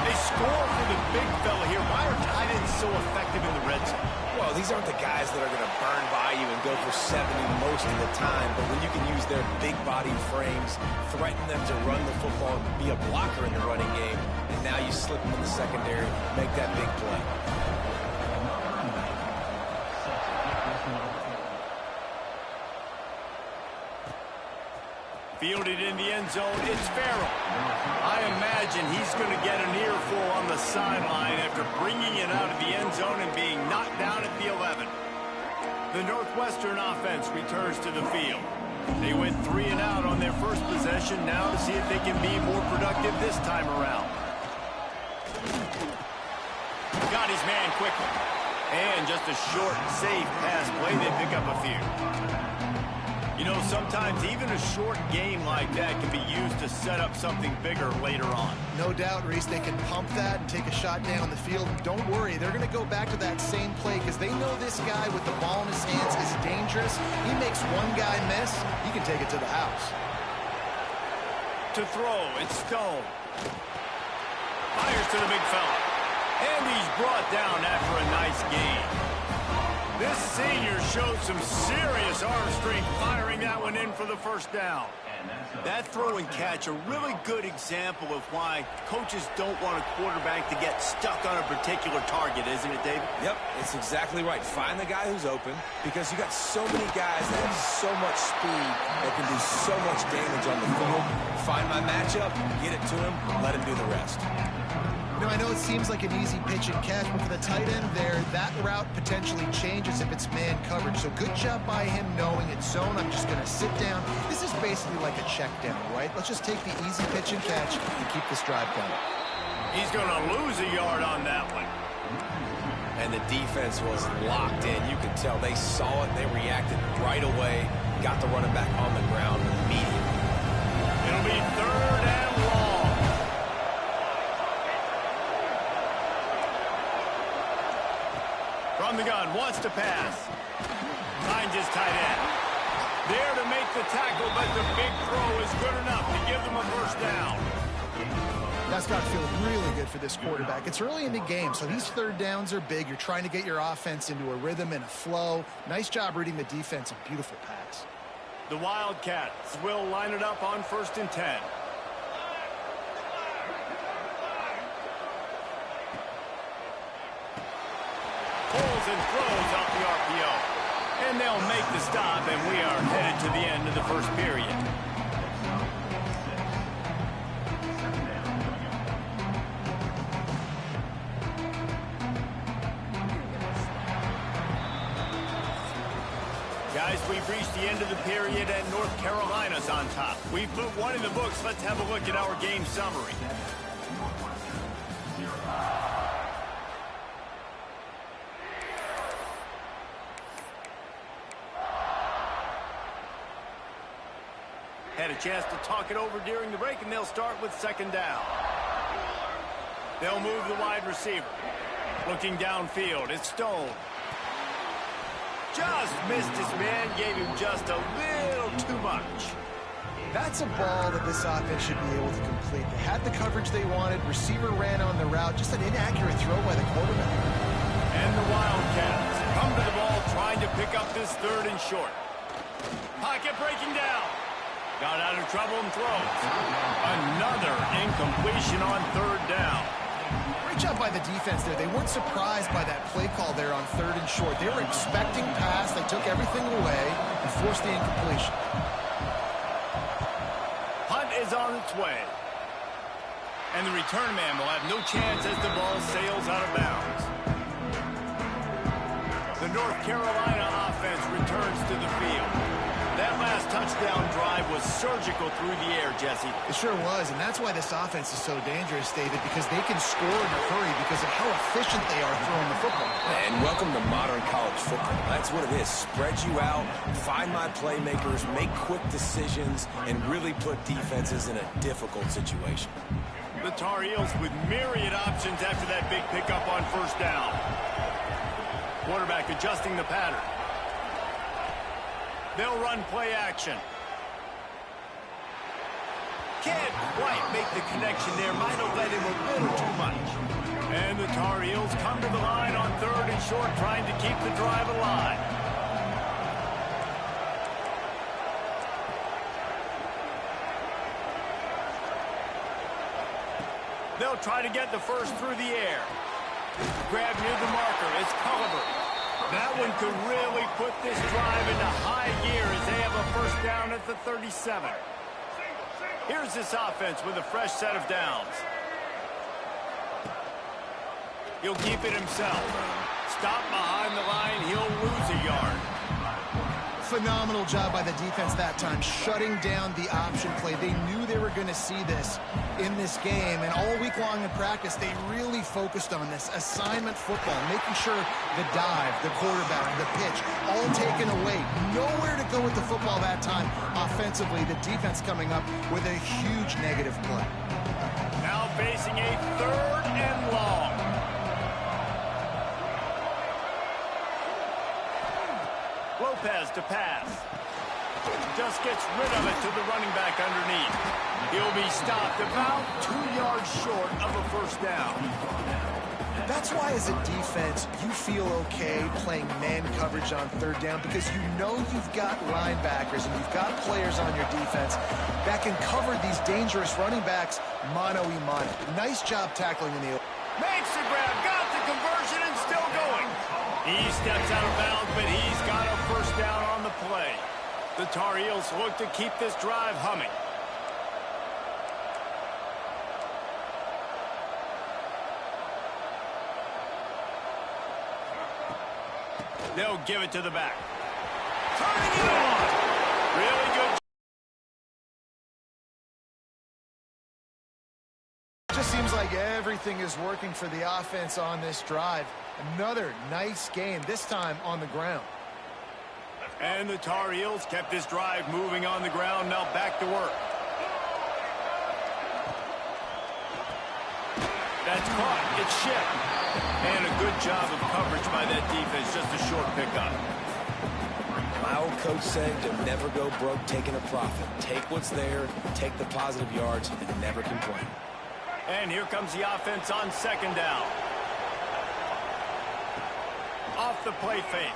They score for the big fella here. Why are tight ends so effective in the red zone? Well, these aren't the guys that are going to burn by you and go for 70 most of the time, but when you can use their big body frames, threaten them to run the football and be a blocker in the running game, and now you slip them in the secondary, make that big play. Fielded in the end zone, it's Farrell. I imagine he's going to get an earful on the sideline after bringing it out of the end zone and being knocked down at the 11. The Northwestern offense returns to the field. They went 3 and out on their first possession, now to see if they can be more productive this time around. Got his man quickly. And just a short, safe pass play, they pick up a few. You know, sometimes even a short game like that can be used to set up something bigger later on. No doubt, Reese, they can pump that and take a shot down the field. Don't worry, they're going to go back to that same play because they know this guy with the ball in his hands is dangerous. He makes one guy miss, he can take it to the house. To throw, it's Stone. Fires to the big fella. And he's brought down after a nice gain. This senior showed some serious arm strength firing that one in for the first down. That throw and catch, a really good example of why coaches don't want a quarterback to get stuck on a particular target, isn't it, David? Yep, it's exactly right. Find the guy who's open because you got so many guys that have so much speed that can do so much damage on the field. Find my matchup, get it to him, let him do the rest. You know, I know it seems like an easy pitch and catch, but for the tight end there, that route potentially changes if it's man coverage. So good job by him knowing it's zone. I'm just going to sit down. This is basically like a check down, right? Let's just take the easy pitch and catch and keep this drive going. He's going to lose a yard on that one. And the defense was locked in. You could tell they saw it. They reacted right away. Got the running back on the ground immediately. It'll be 3rd and long. From the gun, wants to pass. Finds his tight end. There to make the tackle, but the big throw is good enough to give them a first down. That's got to feel really good for this quarterback. It's early in the game, so these third downs are big. You're trying to get your offense into a rhythm and a flow. Nice job reading the defense. A beautiful pass. The Wildcats will line it up on 1st and 10. Pulls and throws off the RPO. And they'll make the stop, and we are headed to the end of the first period. Guys, we've reached the end of the period, and North Carolina's on top. We've put one in the books. Let's have a look at our game summary. Had a chance to talk it over during the break, and they'll start with 2nd down. They'll move the wide receiver. Looking downfield, it's Stone. Just missed his man, gave him just a little too much. That's a ball that this offense should be able to complete. They had the coverage they wanted. Receiver ran on the route. Just an inaccurate throw by the quarterback. And the Wildcats come to the ball trying to pick up this 3rd and short. Pocket breaking down. Got out of trouble and throws. Another incompletion on 3rd down. Great job by the defense there. They weren't surprised by that play call there on 3rd and short. They were expecting pass. They took everything away and forced the incompletion. Punt is on its way. And the return man will have no chance as the ball sails out of bounds. The North Carolina offense returns to the field. That last touchdown drive was surgical through the air, Jesse. It sure was, and that's why this offense is so dangerous, David, because they can score in a hurry because of how efficient they are throwing the football. And welcome to modern college football. That's what it is. Spread you out, find my playmakers, make quick decisions, and really put defenses in a difficult situation. The Tar Heels with myriad options after that big pickup on 1st down. Quarterback adjusting the pattern. They'll run play action. Can't quite make the connection there. Might have led him a little too much. Tar Heels come to the line on 3rd and short, trying to keep the drive alive. They'll try to get the first through the air. Grab near the marker. It's Culliver. That one could really put this drive into high gear as they have a first down at the 37. Here's this offense with a fresh set of downs. He'll keep it himself. Stop behind the line. He'll lose a yard. Phenomenal job by the defense that time, shutting down the option play. They knew they were going to see this in this game, and all week long in practice, they really focused on this assignment football, making sure the dive, the quarterback, the pitch, all taken away. Nowhere to go with the football that time. Offensively, the defense coming up with a huge negative play. Now facing a 3rd and long. Lopez to pass. Just gets rid of it to the running back underneath. He'll be stopped about 2 yards short of a first down. That's why as a defense, you feel okay playing man coverage on 3rd down, because you know you've got linebackers and you've got players on your defense that can cover these dangerous running backs mano-a-mano. Nice job tackling in the open. Makes the grab, got the conversion, and still going. He steps out of bounds, but he's got a first down on the play. The Tar Heels look to keep this drive humming. They'll give it to the back. Turning it on. Really good. Just seems like everything is working for the offense on this drive. Another nice game, this time on the ground. And the Tar Heels kept this drive moving on the ground. Now back to work. That's caught. It's shipped. And a good job of coverage by that defense. Just a short pickup. My old coach said to never go broke taking a profit. Take what's there, take the positive yards, and never complain. And here comes the offense on 2nd down. Off the play fake.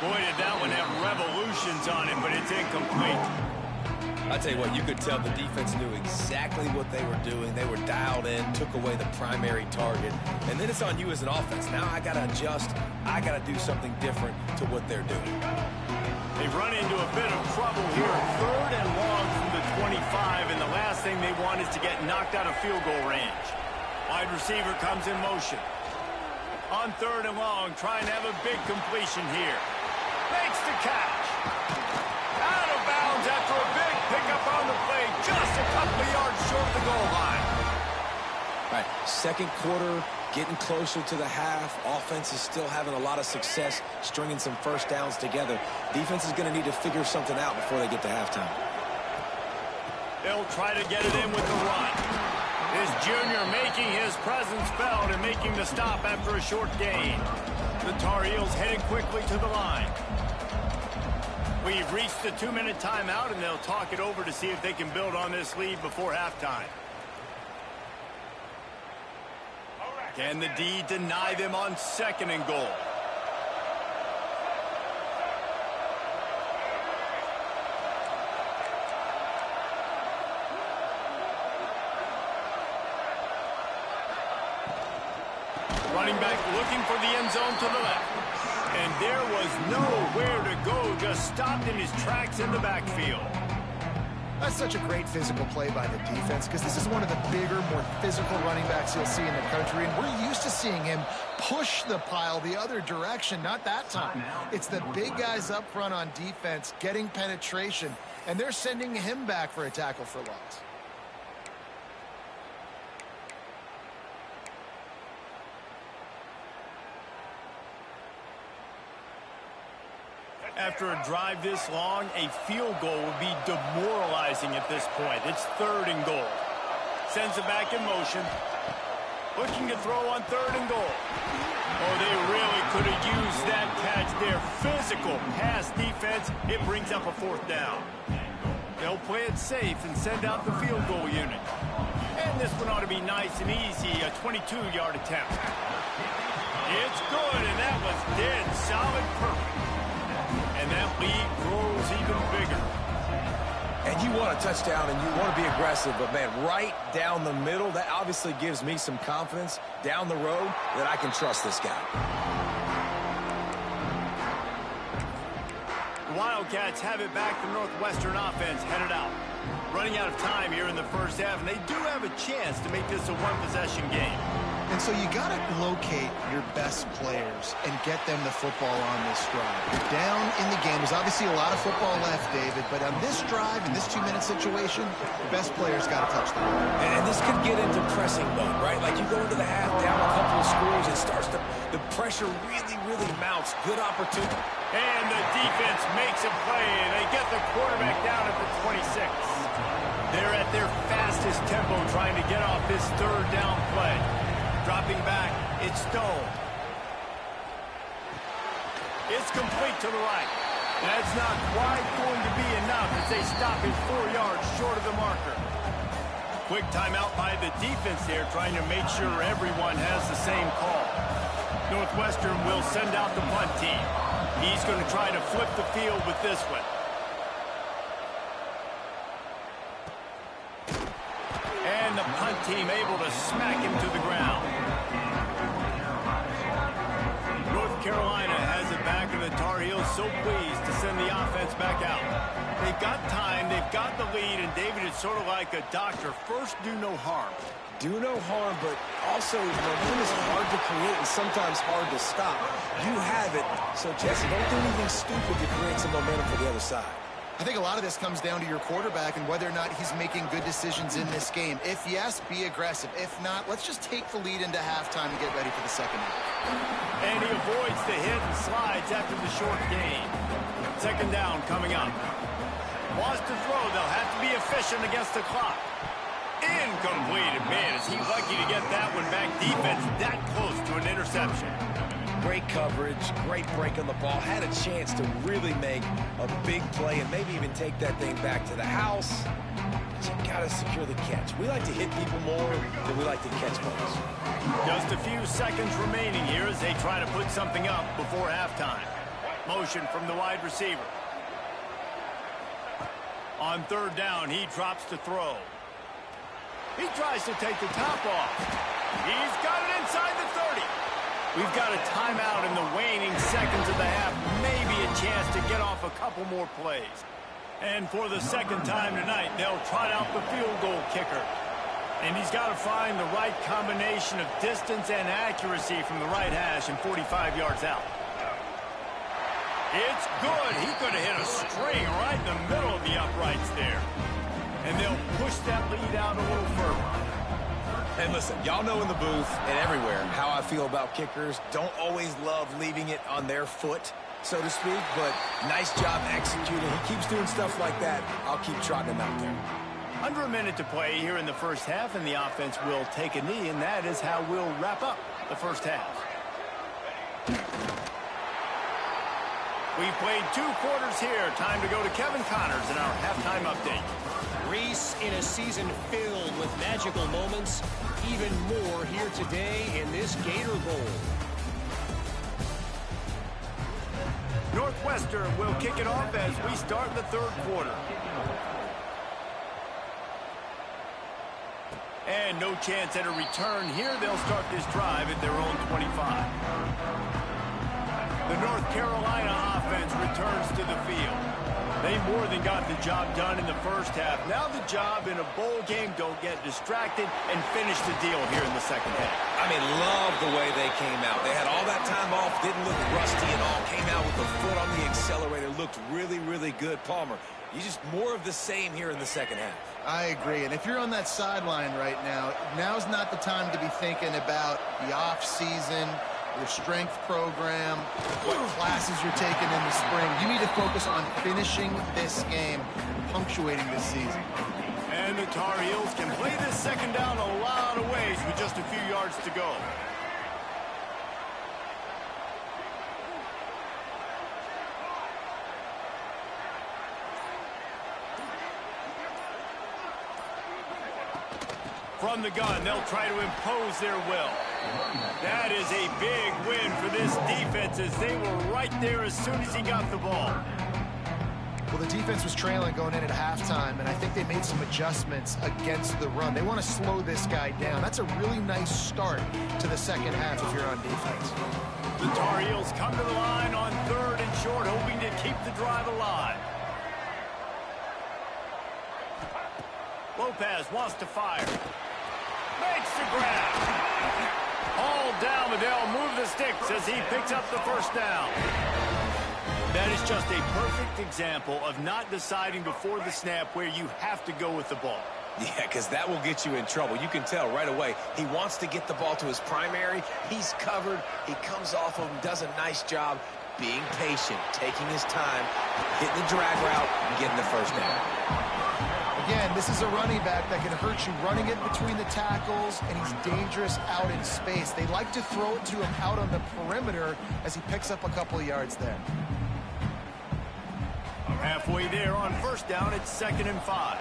Boy, did that one have revolutions on it, but it's incomplete. I'll tell you what, you could tell the defense knew exactly what they were doing. They were dialed in, took away the primary target. And then it's on you as an offense. Now I got to adjust. I got to do something different to what they're doing. They've run into a bit of trouble here. 3rd and long from the 25, and the last thing they want is to get knocked out of field goal range. Wide receiver comes in motion. On 3rd and long, trying to have a big completion here. Makes the catch. Out of bounds after a big pickup on the play, just a couple of yards short of the goal line. All right, 2nd quarter, getting closer to the half. Offense is still having a lot of success stringing some first downs together. Defense is going to need to figure something out before they get to halftime. They'll try to get it in with the run. This junior making his presence felt and making the stop after a short gain. The Tar Heels heading quickly to the line. We've reached the 2-minute timeout, and they'll talk it over to see if they can build on this lead before halftime. Can the D deny them on 2nd and goal? Running back looking for the end zone to the left. And there was nowhere to go, just stopped in his tracks in the backfield. That's such a great physical play by the defense, because this is one of the bigger, more physical running backs you'll see in the country, and we're used to seeing him push the pile the other direction. Not that time. It's the big guys up front on defense getting penetration, and they're sending him back for a tackle for loss. After a drive this long, a field goal would be demoralizing at this point. It's 3rd and goal. Sends it back in motion. Looking to throw on 3rd and goal. Oh, they really could have used that catch there. Physical pass defense. It brings up a 4th down. They'll play it safe and send out the field goal unit. And this one ought to to be nice and easy, a 22-yard attempt. It's good, and that was dead solid perfect. And that lead grows even bigger. And you want a touchdown and you want to be aggressive, but, man, right down the middle, that obviously gives me some confidence down the road that I can trust this guy. The Wildcats have it back. The Northwestern offense headed out. Running out of time here in the first half, and they do have a chance to make this a one-possession game. And so you got to locate your best players and get them the football on this drive. You're down in the game. There's obviously a lot of football left, David, but on this drive, in this 2-minute situation, the best players got to touch the ball. And this could get into pressing mode, right? Like you go into the half down a couple of scores, it starts to, the pressure really mounts. Good opportunity. And the defense makes a play. They get the quarterback down at the 26. They're at their fastest tempo trying to get off this third down play. Dropping back, it's Stone. It's complete to the right. That's not quite going to be enough as they stop it 4 yards short of the marker. Quick timeout by the defense there, trying to make sure everyone has the same call. Northwestern will send out the punt team. He's going to try to flip the field with this one. And the punt team able to smack him to the ground. North Carolina has it back, and the Tar Heels so pleased to send the offense back out. They've got time, they've got the lead, and David, it's sort of like a doctor. First, do no harm. Do no harm, but also momentum is hard to create and sometimes hard to stop. You have it, so Jesse, don't do anything stupid to create some momentum for the other side. I think a lot of this comes down to your quarterback and whether or not he's making good decisions in this game. If yes, be aggressive. If not, let's just take the lead into halftime and get ready for the second half. And he avoids the hit and slides after the short gain. Second down coming up. Wants to throw. They'll have to be efficient against the clock. Incomplete. Man, is he lucky to get that one back. Defense that close to an interception. Great coverage, great break on the ball. Had a chance to really make a big play and maybe even take that thing back to the house. But you got to secure the catch. We like to hit people more than we like to catch balls. Just a few seconds remaining here as they try to put something up before halftime. Motion from the wide receiver. On third down, he drops to throw. He tries to take the top off. He's got it inside the 30. We've got a timeout in the waning seconds of the half. Maybe a chance to get off a couple more plays. And for the second time tonight, they'll trot out the field goal kicker. And he's got to find the right combination of distance and accuracy from the right hash and 45 yards out. It's good. He could have hit a string right in the middle of the uprights there. And they'll push that lead out a little further. And listen, y'all know in the booth and everywhere how I feel about kickers. Don't always love leaving it on their foot, so to speak, but nice job executing. He keeps doing stuff like that. I'll keep trotting him out there. Under a minute to play here in the first half, and the offense will take a knee, and that is how we'll wrap up the first half. We've played 2 quarters here. Time to go to Kevin Connors in our halftime update. Reese, in a season filled with magical moments, even more here today in this Gator Bowl. Northwestern will kick it off as we start the third quarter. And no chance at a return here. They'll start this drive at their own 25. The North Carolina offense returns to the field. They more than got the job done in the first half. Now the job in a bowl game, don't get distracted and finish the deal here in the second half. I mean, love the way they came out. They had all that time off, didn't look rusty at all, came out with the foot on the accelerator, looked really good. Palmer, you just more of the same here in the second half. I agree. And if you're on that sideline right now, now's not the time to be thinking about the off season, your strength program, what classes you're taking in the spring. You need to focus on finishing this game, punctuating this season. And the Tar Heels can play this second down a lot of ways with just a few yards to go. From the gun, they'll try to impose their will. That is a big win for this defense as they were right there as soon as he got the ball. Well, the defense was trailing going in at halftime, and I think they made some adjustments against the run. They want to slow this guy down. That's a really nice start to the second half if you're on defense. The Tar Heels come to the line on 3rd and short, hoping to keep the drive alive. Lopez wants to fire. Makes the grab. Hauled down, but they'll move the sticks as he picks up the first down. That is just a perfect example of not deciding before the snap where you have to go with the ball. Yeah, because that will get you in trouble. You can tell right away. He wants to get the ball to his primary. He's covered. He comes off of him, does a nice job being patient, taking his time, hitting the drag route, and getting the first down. Again, this is a running back that can hurt you running it between the tackles, and he's dangerous out in space. They like to throw it to him out on the perimeter as he picks up a couple of yards there. Halfway there on first down, it's 2nd and 5.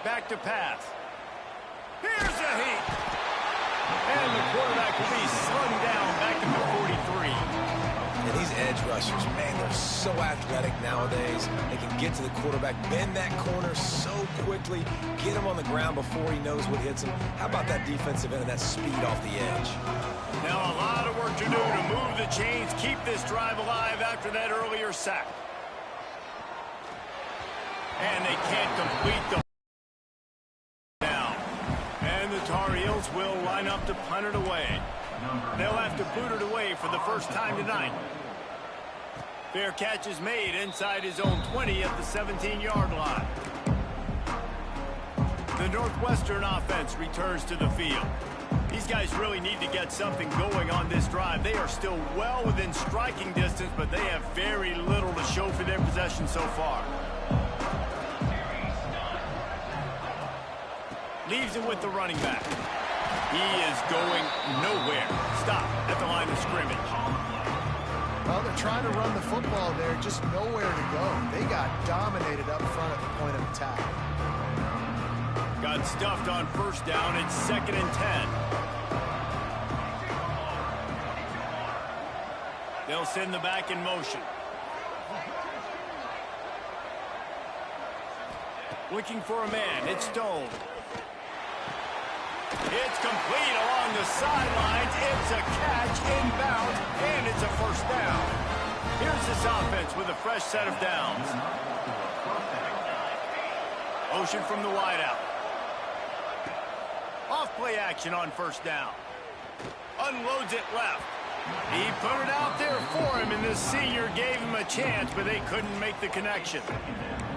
Back to pass. Here's a heat. And the quarterback will be slung down back at the 43. And these edge rushers, man, they're so athletic nowadays. They can get to the quarterback, bend that corner so quickly, get him on the ground before he knows what hits him. How about that defensive end and that speed off the edge? Now a lot of work to do to move the chains, keep this drive alive after that earlier sack. And they can't complete the down. And the Tar Heels will line up to punt it away. They'll have to boot it away for the first time tonight. Fair catch is made inside his own 20 at the 17-yard line. The Northwestern offense returns to the field. These guys really need to get something going on this drive. They are still well within striking distance, but they have very little to show for their possession so far. Leaves it with the running back. He is going nowhere. Stop at the line of scrimmage. Well, they're trying to run the football there, just nowhere to go. They got dominated up front at the point of attack. Got stuffed on first down. It's 2nd and 10. They'll send the back in motion. Looking for a man. It's Stone. It's complete along the sidelines. It's a catch inbounds, and it's a first down. Here's this offense with a fresh set of downs. Motion from the wideout. Off play action on first down. Unloads it left. He put it out there for him, and the senior gave him a chance, but they couldn't make the connection.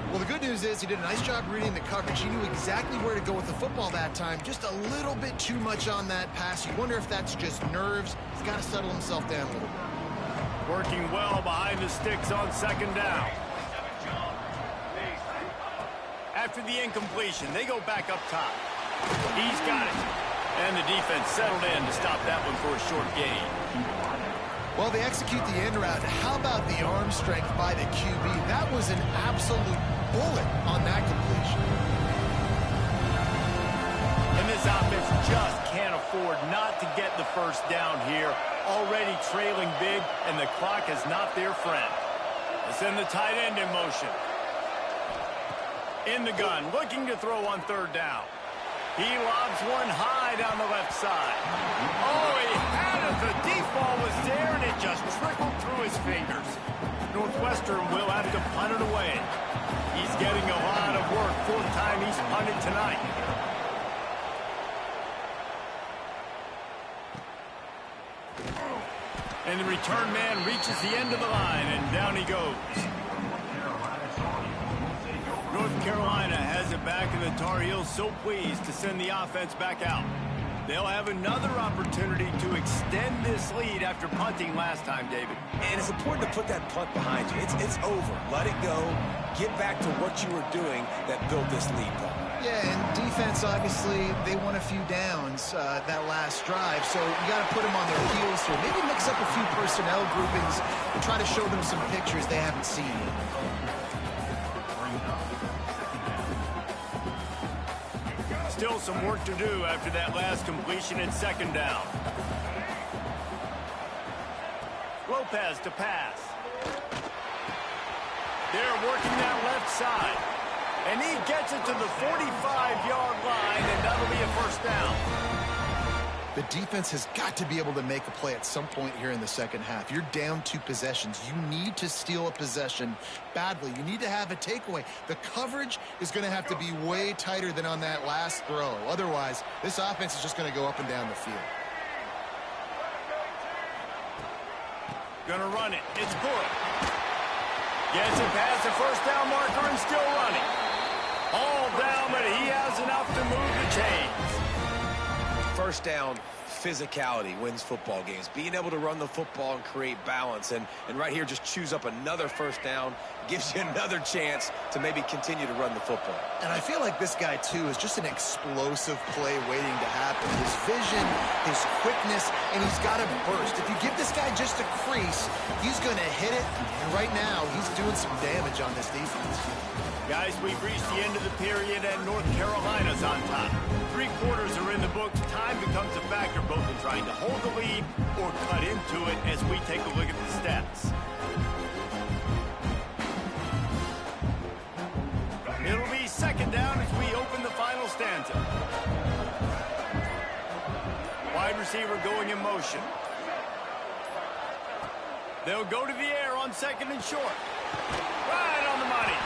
Well, the good news is he did a nice job reading the coverage. He knew exactly where to go with the football that time. Just a little bit too much on that pass. You wonder if that's just nerves. He's got to settle himself down a little bit. Working well behind the sticks on second down. After the incompletion, they go back up top. He's got it. And the defense settled in to stop that one for a short gain. Well, they execute the end route. How about the arm strength by the QB? That was an absolute bullet on that completion. And this offense just can't afford not to get the first down here. Already trailing big, and the clock is not their friend. They send the tight end in motion. In the gun, looking to throw on third down. He lobs one high down the left side. Oh, he had it. The deep ball was there, and it just trickled through his fingers. Northwestern will have to punt it away. He's getting a lot of work. Fourth time he's punted tonight. And the return man reaches the end of the line, and down he goes. North Carolina has it back, and the Tar Heels so pleased to send the offense back out. They'll have another opportunity to extend this lead after punting last time, David. And it's important to put that punt behind you. It's over. Let it go. Get back to what you were doing that built this lead, though. Yeah, and defense, obviously, they won a few downs that last drive, so you got to put them on their heels here. Maybe mix up a few personnel groupings and try to show them some pictures they haven't seen. Still some work to do after that last completion in second down. Lopez to pass. They're working that left side. And he gets it to the 45-yard line, and that'll be a first down. The defense has got to be able to make a play at some point here in the second half. You're down 2 possessions. You need to steal a possession badly. You need to have a takeaway. The coverage is going to have to be way tighter than on that last throw. Otherwise, this offense is just going to go up and down the field. Gonna run it. It's good. Gets it past the first down marker and still running. All down, but he has enough to move the chains. First down, physicality wins football games. Being able to run the football and create balance. And right here, just choose up another first down. Gives you another chance to maybe continue to run the football. And I feel like this guy, too, is just an explosive play waiting to happen. His vision, his quickness, and he's got a burst. If you give this guy just a crease, he's going to hit it. And right now, he's doing some damage on this defense. Guys, we've reached the end of the period, and North Carolina's on top. 3 quarters are in the books. Time becomes a factor both in trying to hold the lead or cut into it as we take a look at the stats. It'll be second down as we open the final stanza. Wide receiver going in motion. They'll go to the air on second and short. Right on the money.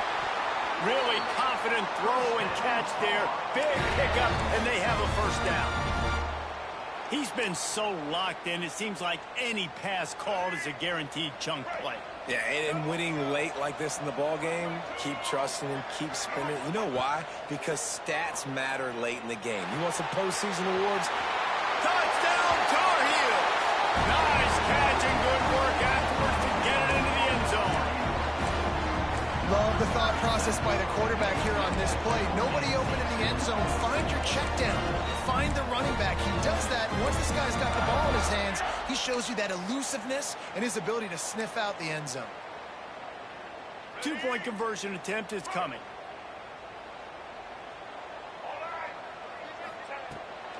Really confident throw and catch there. Big pickup, and they have a first down. He's been so locked in, it seems like any pass called is a guaranteed chunk play. Yeah, and winning late like this in the ball game, keep trusting him, keep spinning. You know why? Because stats matter late in the game. You want some postseason awards? Touchdown, Tar Heels! Nice catch and good work afterwards to get it into the end zone. Love the thought process by the quarterback here on this play. Nobody open in the end zone. Find your check down. Find the running back. He does that. Once this guy's got the ball in his hands, he shows you that elusiveness and his ability to sniff out the end zone. 2-point conversion attempt is coming.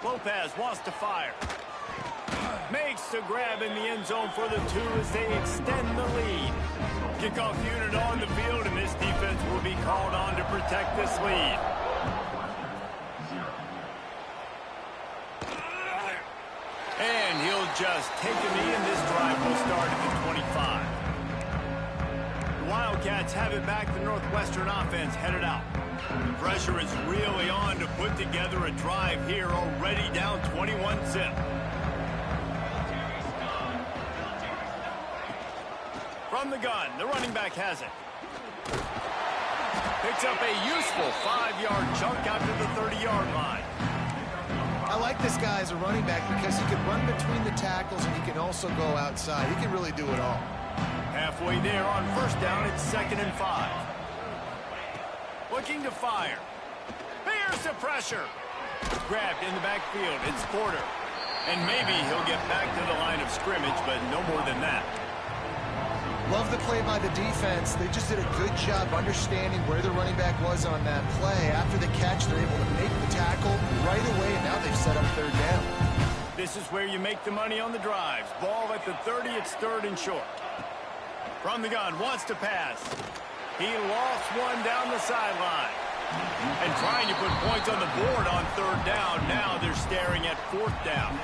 Lopez wants to fire. Makes the grab in the end zone for the 2 as they extend the lead. Kickoff unit on the field, and this defense will be called on to protect this lead. And he'll just take a knee, and this drive will start at the 25. The Wildcats have it back. The Northwestern offense headed out. The pressure is really on to put together a drive here, already down 21-zip. From the gun, the running back has it. Picks up a useful 5-yard chunk after the 30-yard line. I like this guy as a running back because he can run between the tackles and he can also go outside. He can really do it all. Halfway there on first down, it's 2nd and 5. Looking to fire. Here's the pressure. Grabbed in the backfield. It's Porter. And maybe he'll get back to the line of scrimmage, but no more than that. Love the play by the defense. They just did a good job understanding where the running back was on that play. After the catch, they're able to make the tackle right away, and now they've set up 3rd down. This is where you make the money on the drives. Ball at the 30, it's 3rd and short. From the gun, wants to pass. He lost one down the sideline. And trying to put points on the board on 3rd down. Now they're staring at 4th down.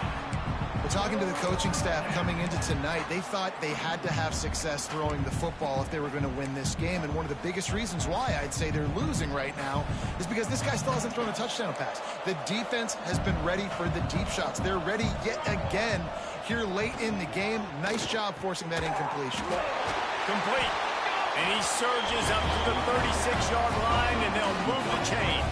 But talking to the coaching staff coming into tonight, they thought they had to have success throwing the football if they were going to win this game. And one of the biggest reasons why I'd say they're losing right now is because this guy still hasn't thrown a touchdown pass. The defense has been ready for the deep shots. They're ready yet again here late in the game. Nice job forcing that incompletion. Complete. And he surges up to the 36-yard line, and they'll move the chain.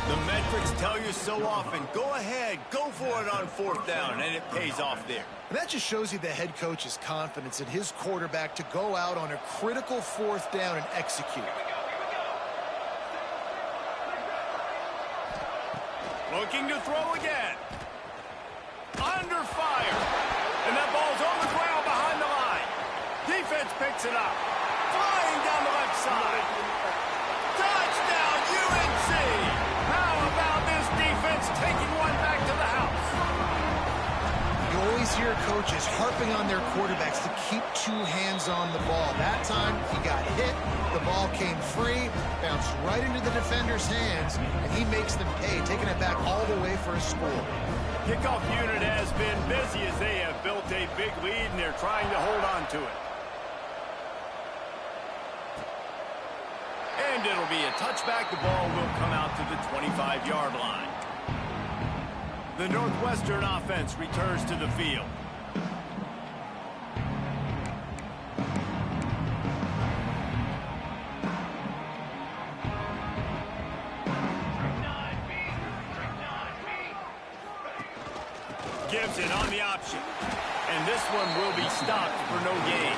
The metrics tell you so often, go ahead, go for it on 4th down, and it pays off there. And that just shows you the head coach's confidence in his quarterback to go out on a critical 4th down and execute. Looking to throw again. Under fire. And that ball's on the ground behind the line. Defense picks it up. Flying down the left side. Touchdown, UNC! How about always hear coaches harping on their quarterbacks to keep two hands on the ball. That time, he got hit, the ball came free, bounced right into the defender's hands, and he makes them pay, taking it back all the way for a score. Kickoff unit has been busy as they have built a big lead, and they're trying to hold on to it. And it'll be a touchback. The ball will come out to the 25-yard line. The Northwestern offense returns to the field. Gives it on the option. And this one will be stopped for no gain.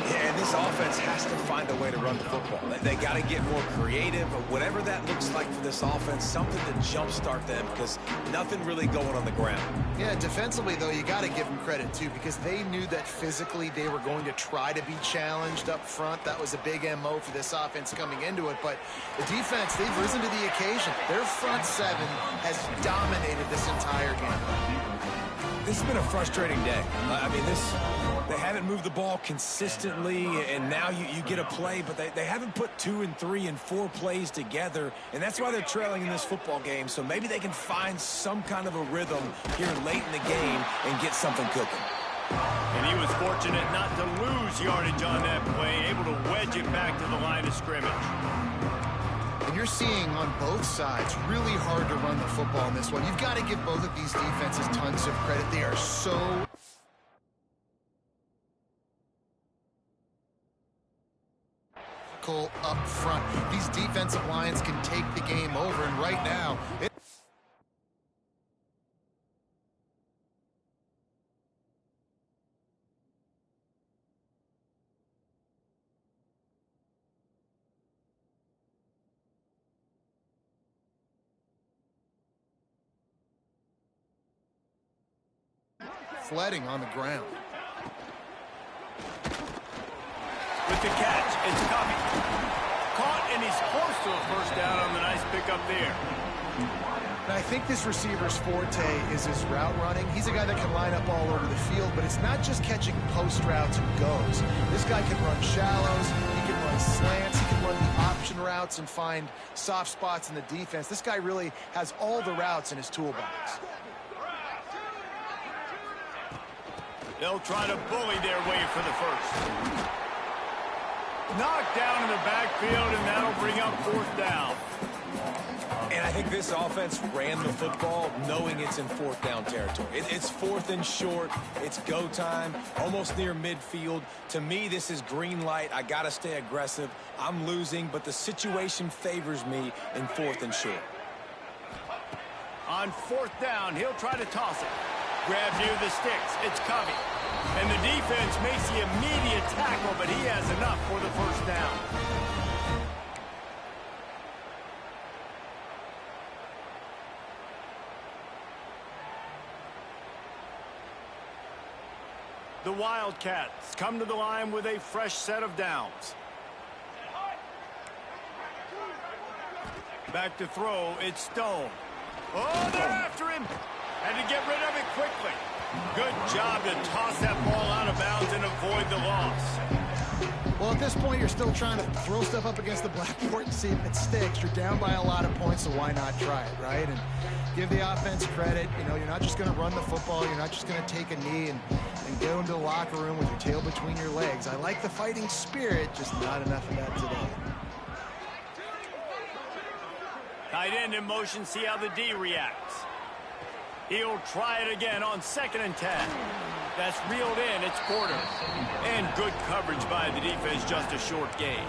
Yeah, and this offense has to find a way to run the football. They got to get more creative, or whatever that looks like for this offense, something to jumpstart them, because nothing really going on the ground. Yeah, defensively, though, you got to give them credit, too, because they knew that physically they were going to try to be challenged up front. That was a big MO for this offense coming into it. But the defense, they've risen to the occasion. Their front seven has dominated this entire game. This has been a frustrating day. I mean, they haven't moved the ball consistently, and now you get a play, but they haven't put 2 and 3 and 4 plays together, and that's why they're trailing in this football game. So maybe they can find some kind of a rhythm here late in the game and get something cooking. And he was fortunate not to lose yardage on that play, able to wedge it back to the line of scrimmage. And you're seeing on both sides really hard to run the football in this one. You've got to give both of these defenses tons of credit. They are so up front. These defensive lines can take the game over, and right now flooding on the ground. With the catch, it's Covey. Caught, and he's close to a first down on the nice pickup there. And I think this receiver's forte is his route running. He's a guy that can line up all over the field, but it's not just catching post routes and goes. This guy can run shallows, he can run slants, he can run the option routes and find soft spots in the defense. This guy really has all the routes in his toolbox. They'll try to bully their way for the first. Knocked down in the backfield, and that'll bring up fourth down. And I think this offense ran the football knowing it's in fourth down territory. It's fourth and short. It's go time, almost near midfield. To me, this is green light. I got to stay aggressive. I'm losing, but the situation favors me in fourth and short. On fourth down, he'll try to toss it. Grab near the sticks. It's Covey. And the defense makes the immediate tackle, but he has enough for the first down. The Wildcats come to the line with a fresh set of downs. Back to throw, it's Stone. Oh, they're after him. Had to get rid of it quickly. Good job to toss that ball out of bounds and avoid the loss. Well, at this point, you're still trying to throw stuff up against the blackboard and see if it sticks. You're down by a lot of points, so why not try it, right? And give the offense credit. You know, you're not just going to run the football. You're not just going to take a knee and go into the locker room with your tail between your legs. I like the fighting spirit, just not enough of that today. Tight end in motion, see how the D reacts. He'll try it again on 2nd and 10. That's reeled in, it's Porter. And good coverage by the defense, just a short gain.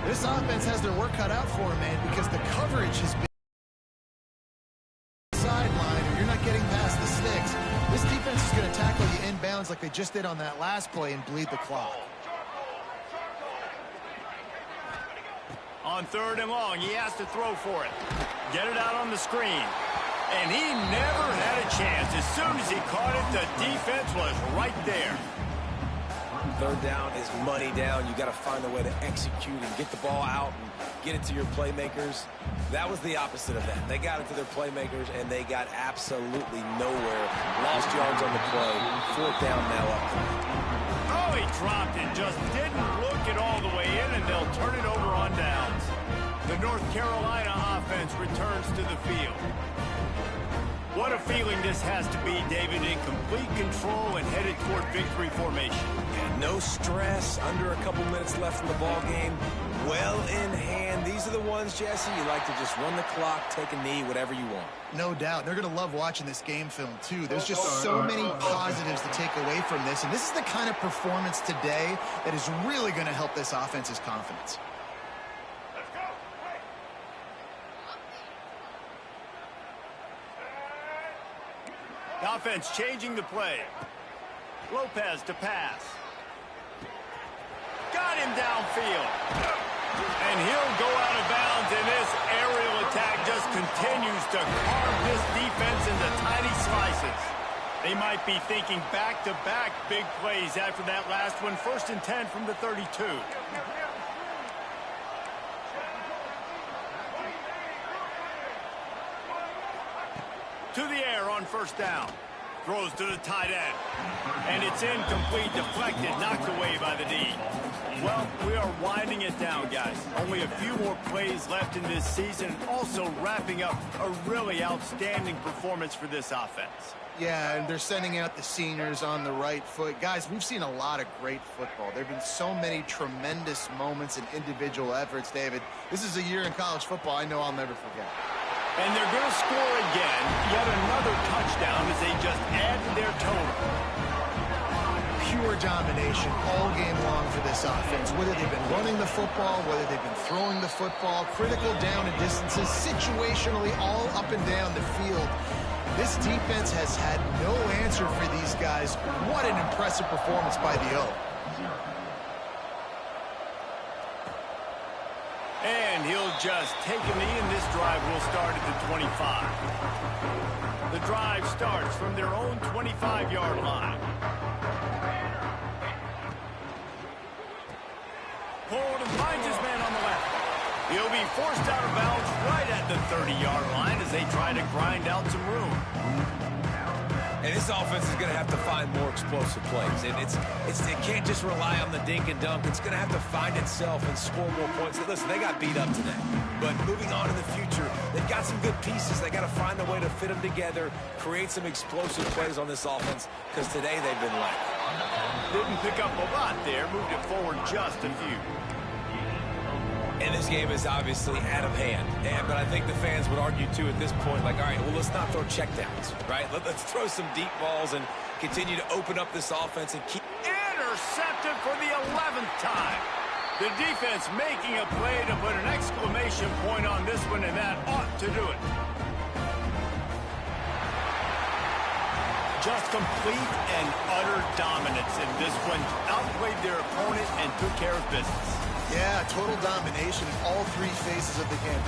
This offense has their work cut out for them, man, because the coverage has been sideline, or you're not getting past the sticks. This defense is going to tackle you inbounds like they just did on that last play and bleed the clock. On 3rd and long, he has to throw for it. Get it out on the screen. And he never had a chance. As soon as he caught it, the defense was right there. third down is money down. You got to find a way to execute and get the ball out and get it to your playmakers. That was the opposite of that. They got it to their playmakers, and they got absolutely nowhere. Lost yards on the play. Fourth down now up. Oh, he dropped it. Just didn't look it all the way in, and they'll turn it over on downs. The North Carolina offense returns to the field. What a feeling this has to be, David, in complete control and headed toward victory formation. And no stress, under a couple minutes left in the ball game. Well in hand. These are the ones, Jesse, you like to just run the clock, take a knee, whatever you want. No doubt. They're going to love watching this game film, too. There's just so many positives to take away from this, and this is the kind of performance today that is really going to help this offense's confidence. The offense changing the play. Lopez to pass. Got him downfield. And he'll go out of bounds, and this aerial attack just continues to carve this defense into tiny slices. They might be thinking back-to-back big plays after that last one. 1st and 10 from the 32. To the air on 1st down. Throws to the tight end. And it's incomplete, deflected, knocked away by the D. Well, we are winding it down, guys. Only a few more plays left in this season. Also wrapping up a really outstanding performance for this offense. Yeah, and they're sending out the seniors on the right foot. Guys, we've seen a lot of great football. There have been so many tremendous moments and individual efforts, David. This is a year in college football I know I'll never forget. And they're going to score again, yet another touchdown as they just add to their total. Pure domination all game long for this offense. Whether they've been running the football, whether they've been throwing the football, critical down and distances, situationally all up and down the field. This defense has had no answer for these guys. What an impressive performance by the O. And he'll just take a knee, and this drive will start at the 25. The drive starts from their own 25-yard line. Pulled and finds his man on the left. He'll be forced out of bounds right at the 30-yard line as they try to grind out some room. And this offense is going to have to find more explosive plays. And it can't just rely on the dink and dunk. It's going to have to find itself and score more points. Listen, they got beat up today. But moving on in the future, they've got some good pieces. They got to find a way to fit them together, create some explosive plays on this offense, because today they've been lacking. Didn't pick up a lot there. Moved it forward just a few. And this game is obviously out of hand. But I think the fans would argue, too, at this point, like, all right, well, let's not throw checkdowns, right? Let's throw some deep balls and continue to open up this offense and keep... Intercepted for the 11th time. The defense making a play to put an exclamation point on this one, and that ought to do it. Just complete and utter dominance in this one. Outplayed their opponent and took care of business. Yeah, total domination in all three phases of the game.